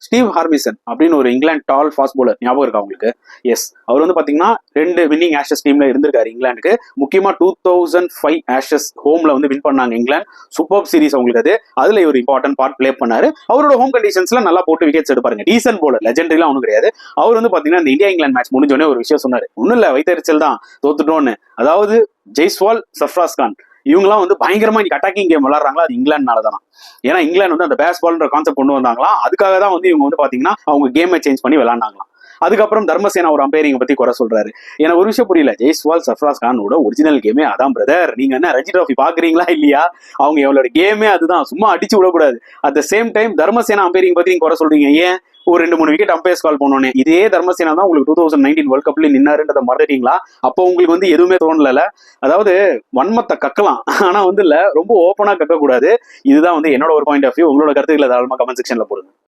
Steve Harmison அப்படின்னு ஒரு இங்கிலாந்து டால் fast bowler ஞாபகம் இருக்கா உங்களுக்கு? எஸ், அவர் வந்து பாத்தீங்கன்னா 2 வின்னிங் ஆஷஸ் டீம்ல இருந்திருக்காரு இங்கிலாந்துக்கு. முக்கியமா 2005 ஆஷஸ் ஹோம்ல வந்து வின் பண்ணாங்க இங்கிலாந்து. சூப்பர் சீரிஸ் அவங்களுக்கு அதுல ஒரு இம்பார்ட்டன்ட் பார்ட் பிளே பண்ணாரு. அவரோட ஹோம் கண்டிஷன்ஸ்ல நல்லா போட்டு விக்கெட்ஸ் எடுப்பாருங்க. டீசன்ட் பவுலர், லெஜெண்டரிலாம் ஒன்றும் கிடையாது. அவர் வந்து பாத்தீங்கன்னா இந்த இந்தியா இங்கிலாந்து மேட்ச் முடிஞ்சோடனே ஒரு விஷயம் சொன்னாரு. ஒன்னும் இல்ல, வைத்தறிச்சல் தான், தோத்துட்டோன்னு. அதாவது ஜெய்ஸ்வால், சர்ஃப்ராஸ் கான் இவங்கலாம் வந்து பயங்கரமா இன்னைக்கு அட்டாக்கிங் கேம் விளாடுறாங்களா, அது இங்கிலாந்துனால தான். ஏன்னா இங்கிலாந்து வந்து அந்த பேஸ் பால்ன்ற கான்செப்ட் கொண்டு வந்தாங்களா, அதுக்காக தான் வந்து இவங்க வந்து பாத்தீங்கன்னா அவங்க கேமை சேஞ்ச் பண்ணி விளாண்டாங்களாம். அதுக்கப்புறம் தர்மசேனா ஒரு அம்பையரிங் பத்தி குறை சொல்றாரு. எனக்கு ஒரு விஷயம் புரியல, ஜெய்ஸ்வால் சர்ஃப்ராஸ் கானோட ஒரிஜினல் கேமே அதான் பிரதர். நீங்க என்ன ரஞ்சி டிராஃபி பாக்குறீங்களா இல்லையா? அவங்க எவ்வளவு கேமே அதுதான், சும்மா அடிச்சு விடக்கூடாது. At the same time Dharmasena umpiring பத்தி நீங்க குறை சொல்றீங்க, ஏன்? ஒரு 2-3 விக்கெட் அம்பையர்ஸ் கால் பண்ணோன்னே இதே தர்மசேனா தான் உங்களுக்கு 2019 வேர்ல்ட் கப்ல நின்னாருன்றதை மறந்துட்டீங்களா? அப்போ உங்களுக்கு வந்து எதுவுமே தோணல. அதாவது வன்மத்தை கக்கலாம், ஆனா வந்து இல்ல ரொம்ப ஓப்பனா கக்க கூடாது. இதுதான் வந்து என்னோட ஒரு பாயிண்ட் ஆஃப் வியூ. உங்களோட கருத்துக்களை தாராளமா கமெண்ட் செக்ஷன்ல போடுங்க.